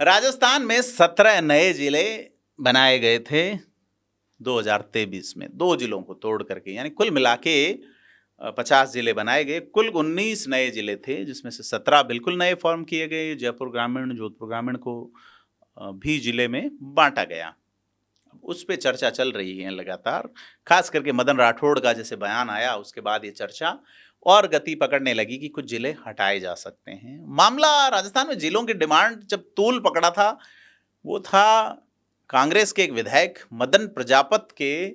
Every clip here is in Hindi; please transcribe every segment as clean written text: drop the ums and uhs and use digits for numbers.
राजस्थान में 17 नए जिले बनाए गए थे 2023 में, 2 जिलों को तोड़ करके, यानी कुल मिला के 50 जिले बनाए गए। कुल 19 नए जिले थे, जिसमें से 17 बिल्कुल नए फॉर्म किए गए। जयपुर ग्रामीण, जोधपुर ग्रामीण को भी जिले में बांटा गया। उस पे चर्चा चल रही है लगातार, खास करके मदन राठौड़ का जैसे बयान आया उसके बाद ये चर्चा और गति पकड़ने लगी कि कुछ जिले हटाए जा सकते हैं। मामला राजस्थान में जिलों की डिमांड जब तूल पकड़ा था, वो था कांग्रेस के एक विधायक मदन प्रजापत के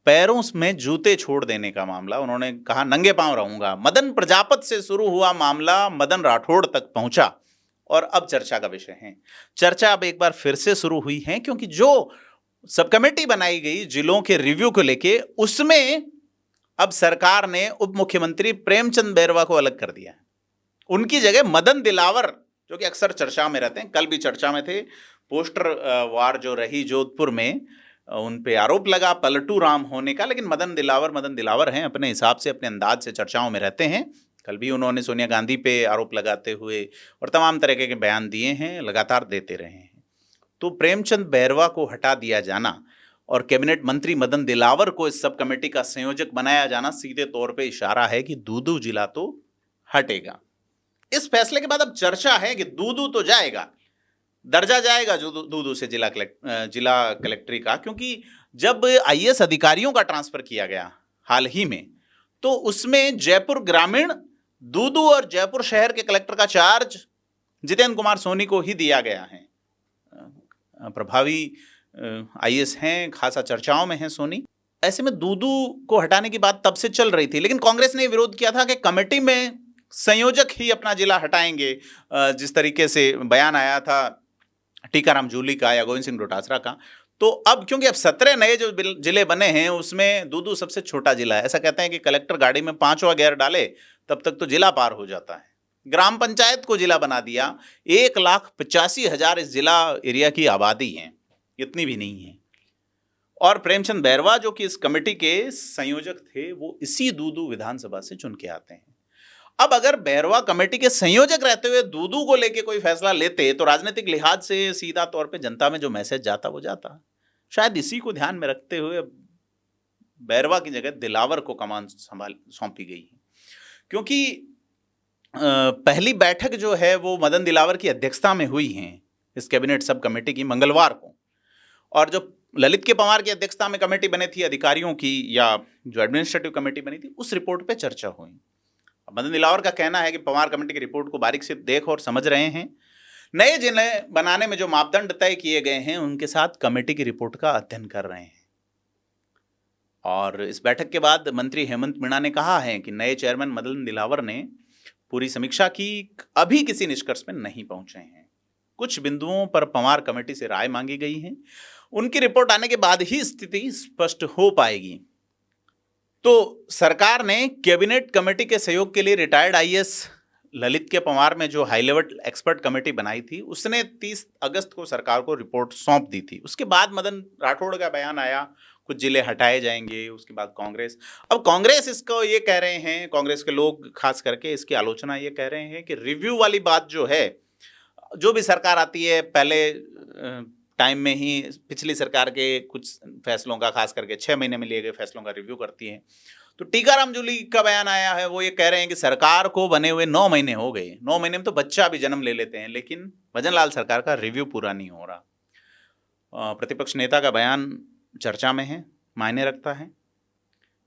पैरों में जूते छोड़ देने का मामला। उन्होंने कहा नंगे पांव रहूंगा। मदन प्रजापत से शुरू हुआ मामला मदन राठौड़ तक पहुंचा और अब चर्चा का विषय है। चर्चा अब एक बार फिर से शुरू हुई है, क्योंकि जो सब कमेटी बनाई गई जिलों के रिव्यू को लेके, उसमें अब सरकार ने उप मुख्यमंत्री प्रेमचंद बैरवा को अलग कर दिया है। उनकी जगह मदन दिलावर, जो कि अक्सर चर्चा में रहते हैं, कल भी चर्चा में थे। पोस्टर वार जो रही जोधपुर में, उन पे आरोप लगा पलटू राम होने का, लेकिन मदन दिलावर हैं, अपने हिसाब से, अपने अंदाज से चर्चाओं में रहते हैं। कल भी उन्होंने सोनिया गांधी पे आरोप लगाते हुए और तमाम तरह के बयान दिए हैं, लगातार देते रहे हैं। तो प्रेमचंद बैरवा को हटा दिया जाना और कैबिनेट मंत्री मदन दिलावर को इस सब कमेटी का संयोजक बनाया जाना सीधे तौर पे इशारा है कि दूदू जिला तो हटेगा। इस फैसले के बाद अब चर्चा है कि दूदू तो जाएगा, दर्जा जाएगा जो दूदू से जिला कलेक्ट्री का, क्योंकि जब आईएएस अधिकारियों का ट्रांसफर किया गया हाल ही में, तो उसमें जयपुर ग्रामीण, दूदू और जयपुर शहर के कलेक्टर का चार्ज जितेंद्र कुमार सोनी को ही दिया गया है। प्रभावी आईएएस हैं, खासा चर्चाओं में हैं सोनी। ऐसे में दूदू को हटाने की बात तब से चल रही थी, लेकिन कांग्रेस ने विरोध किया था कि कमेटी में संयोजक ही अपना जिला हटाएंगे। जिस तरीके से बयान आया था टीकाराम जूली का या गोविंद सिंह डोटासरा का। तो अब क्योंकि अब 17 नए जो जिले बने हैं, उसमें दूदू सबसे छोटा जिला है। ऐसा कहते हैं कि कलेक्टर गाड़ी में 5वां गियर डाले तब तक तो जिला पार हो जाता है। ग्राम पंचायत को जिला बना दिया। 1,85,000 इस जिला एरिया की आबादी है, इतनी भी नहीं है। और प्रेमचंद बैरवा जो कि इस कमेटी के संयोजक थे, वो इसी दूदू विधानसभा से चुन के आते हैं। अब अगर बैरवा कमेटी के संयोजक रहते हुए दूदू को लेके कोई फैसला लेते, तो राजनीतिक लिहाज से सीधा तौर पे जनता में जो मैसेज जाता वो जाता। शायद इसी को ध्यान में रखते हुए बैरवा की जगह दिलावर को कमान सौंपी गई है, क्योंकि पहली बैठक जो है वो मदन दिलावर की अध्यक्षता में हुई है इस कैबिनेट सब कमेटी की, मंगलवार को। और जो ललित के पंवार की अध्यक्षता में कमेटी बनी थी अधिकारियों की, या जो एडमिनिस्ट्रेटिव कमेटी बनी थी, उस रिपोर्ट पे चर्चा हुई। मदन दिलावर का कहना है कि पंवार कमेटी की रिपोर्ट को बारीक से देख और समझ रहे हैं। नए जिले बनाने में जो मापदंड तय किए गए हैं, उनके साथ कमेटी की रिपोर्ट का अध्ययन कर रहे हैं। और इस बैठक के बाद मंत्री हेमंत मीणा ने कहा है कि नए चेयरमैन मदन दिलावर ने पूरी समीक्षा की, अभी किसी निष्कर्ष में नहीं पहुंचे हैं। कुछ बिंदुओं पर पंवार कमेटी से राय मांगी गई है, उनकी रिपोर्ट आने के बाद ही स्थिति स्पष्ट हो पाएगी। तो सरकार ने कैबिनेट कमेटी के सहयोग के लिए रिटायर्ड आईएएस ललित के पंवार में जो हाई लेवल एक्सपर्ट कमेटी बनाई थी, उसने 30 अगस्त को सरकार को रिपोर्ट सौंप दी थी। उसके बाद मदन राठौड़ का बयान आया, कुछ जिले हटाए जाएंगे। उसके बाद कांग्रेस इसको ये कह रहे हैं, कांग्रेस के लोग खास करके इसकी आलोचना ये कह रहे हैं कि रिव्यू वाली बात जो है, जो भी सरकार आती है पहले टाइम में ही पिछली सरकार के कुछ फैसलों का, खास करके 6 महीने में लिए गए फैसलों का रिव्यू करती है। तो टीकाराम जूली का बयान आया है, वो ये कह रहे हैं कि सरकार को बने हुए 9 महीने हो गए, 9 महीने में तो बच्चा भी जन्म ले लेते हैं, लेकिन भजन लाल सरकार का रिव्यू पूरा नहीं हो रहा। प्रतिपक्ष नेता का बयान चर्चा में है, मायने रखता है,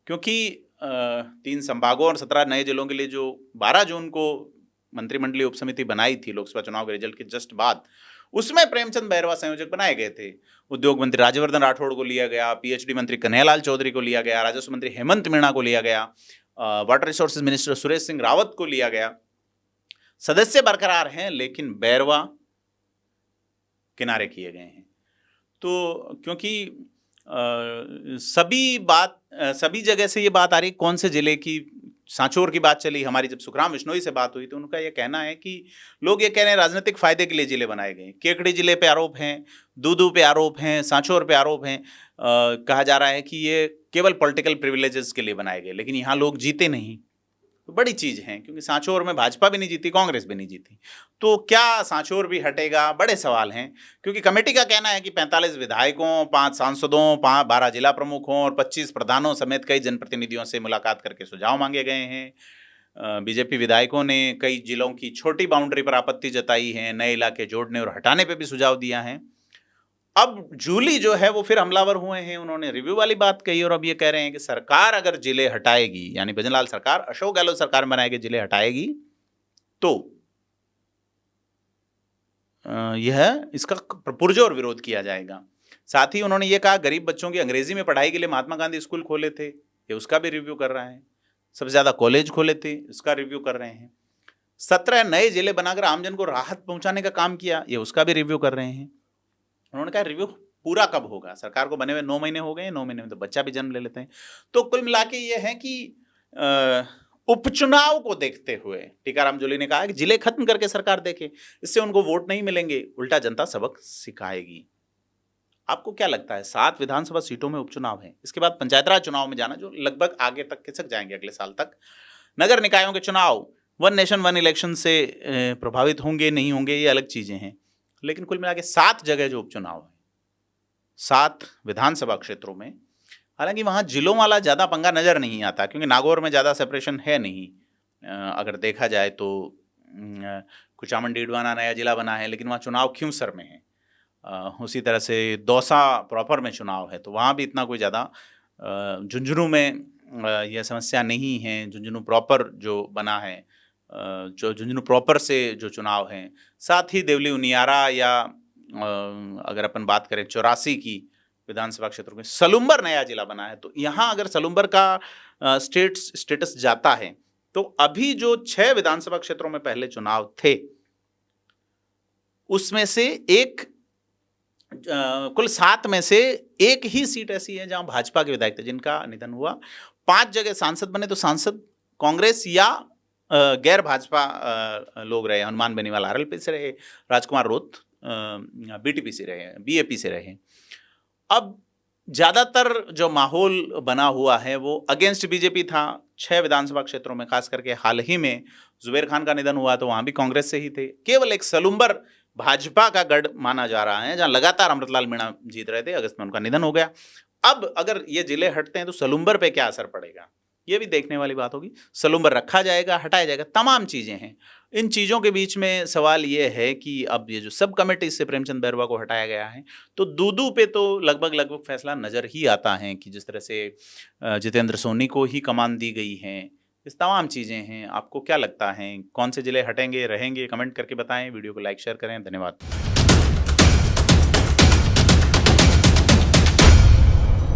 क्योंकि 3 संभागों और 17 नए जिलों के लिए जो 12 जून को मंत्रिमंडलीय उपसमिति बनाई थी लोकसभा चुनाव के रिजल्ट के जस्ट बाद, उसमें प्रेमचंद बैरवा संयोजक बनाए गए थे। उद्योग मंत्री राज्यवर्धन राठौड़ को लिया गया, पीएचडी मंत्री कन्हैयालाल चौधरी को लिया गया, राजस्व मंत्री हेमंत मीणा को लिया गया, water resources minister Suresh Singh Rawat को लिया गया। सदस्य बरकरार हैं, लेकिन बैरवा किनारे किए गए हैं। तो क्योंकि सभी जगह से ये बात आ रही, कौन से जिले की, सांचौर की बात चली, हमारी जब सुखराम बिश्नोई से बात हुई तो उनका यह कहना है कि लोग ये कह रहे हैं राजनीतिक फायदे के लिए जिले बनाए गए। केकड़ी जिले पे आरोप हैं, दूदू पे आरोप हैं, सांचौर पे आरोप हैं। कहा जा रहा है कि ये केवल पॉलिटिकल प्रिविलेजेस के लिए बनाए गए, लेकिन यहाँ लोग जीते नहीं। तो बड़ी चीज़ है, क्योंकि सांचौर में भाजपा भी नहीं जीती, कांग्रेस भी नहीं जीती। तो क्या सांचौर भी हटेगा? बड़े सवाल हैं, क्योंकि कमेटी का कहना है कि 45 विधायकों, 5 सांसदों, 12 जिला प्रमुखों और 25 प्रधानों समेत कई जनप्रतिनिधियों से मुलाकात करके सुझाव मांगे गए हैं। बीजेपी विधायकों ने कई जिलों की छोटी बाउंड्री पर आपत्ति जताई है, नए इलाके जोड़ने और हटाने पर भी सुझाव दिया है। अब जूली जो है वो फिर हमलावर हुए हैं, उन्होंने रिव्यू वाली बात कही और अब ये कह रहे हैं कि सरकार अगर जिले हटाएगी, यानी भजनलाल सरकार अशोक गहलोत सरकार बनाएगी, जिले हटाएगी, तो यह इसका पुरजोर विरोध किया जाएगा। साथ ही उन्होंने ये कहा गरीब बच्चों की अंग्रेजी में पढ़ाई के लिए महात्मा गांधी स्कूल खोले थे, ये उसका भी रिव्यू कर रहा है। सबसे ज्यादा कॉलेज खोले थे, इसका रिव्यू कर रहे हैं। 17 नए जिले बनाकर आमजन को राहत पहुंचाने का काम किया, ये उसका भी रिव्यू कर रहे हैं। उन्होंने कहा रिव्यू पूरा कब होगा? सरकार को बने हुए 9 महीने हो गए, 9 महीने में तो बच्चा भी जन्म ले लेते हैं। तो कुल मिला के ये है कि उपचुनाव को देखते हुए टीकाराम जूली ने कहा कि जिले खत्म करके सरकार देखे, इससे उनको वोट नहीं मिलेंगे, उल्टा जनता सबक सिखाएगी। आपको क्या लगता है? 7 विधानसभा सीटों में उपचुनाव है, इसके बाद पंचायत राज चुनाव में जाना, जो लगभग आगे तक खिसक जाएंगे अगले साल तक। नगर निकायों के चुनाव वन नेशन वन इलेक्शन से प्रभावित होंगे नहीं होंगे, ये अलग चीजें हैं, लेकिन कुल मिला के 7 जगह जो उपचुनाव है, 7 विधानसभा क्षेत्रों में, हालांकि वहां जिलों वाला ज्यादा पंगा नजर नहीं आता, क्योंकि नागौर में ज्यादा सेपरेशन है नहीं। अगर देखा जाए तो कुचामन डीडवाना नया जिला बना है, लेकिन वहाँ चुनाव खिंवसर में है। उसी तरह से दौसा प्रॉपर में चुनाव है, तो वहाँ भी इतना कोई ज़्यादा, झुंझुनू में यह समस्या नहीं है। झुंझुनू प्रॉपर जो बना है, जो झुंझुनू प्रॉपर से जो चुनाव हैं, साथ ही देवली उनियारा या अगर अपन बात करें 84 की विधानसभा क्षेत्रों में सलुम्बर नया जिला बना है, तो यहाँ अगर सलुम्बर का स्टेटस जाता है तो अभी जो 6 विधानसभा क्षेत्रों में पहले चुनाव थे उसमें से कुल 7 में से एक ही सीट ऐसी है जहां भाजपा के विधायक थे जिनका निधन हुआ। 5 जगह सांसद बने, तो सांसद कांग्रेस या गैर भाजपा लोग रहे। हनुमान बेनीवाल आरएलपी से रहे, राजकुमार रोत बीटीपी से रहे, बीएपी से रहे। अब ज्यादातर जो माहौल बना हुआ है वो अगेंस्ट बीजेपी था 6 विधानसभा क्षेत्रों में। खास करके हाल ही में जुबेर खान का निधन हुआ तो वहां भी कांग्रेस से ही थे। केवल एक सलुम्बर भाजपा का गढ़ माना जा रहा है, जहां लगातार अमृतलाल मीणा जीत रहे थे, अगस्त में उनका निधन हो गया। अब अगर ये जिले हटते हैं तो सलुम्बर पे क्या असर पड़ेगा, ये भी देखने वाली बात होगी। सलुम्बर रखा जाएगा, हटाया जाएगा, तमाम चीजें हैं। इन चीजों के बीच में सवाल ये है कि अब ये जो सब कमेटी से प्रेमचंद बैरवा को हटाया गया है, तो दूदू पे तो लगभग फैसला नजर ही आता है कि जिस तरह से जितेंद्र सोनी को ही कमान दी गई है। इस तमाम चीज़ें हैं। आपको क्या लगता है, कौन से जिले हटेंगे रहेंगे? कमेंट करके बताएं। वीडियो को लाइक शेयर करें। धन्यवाद।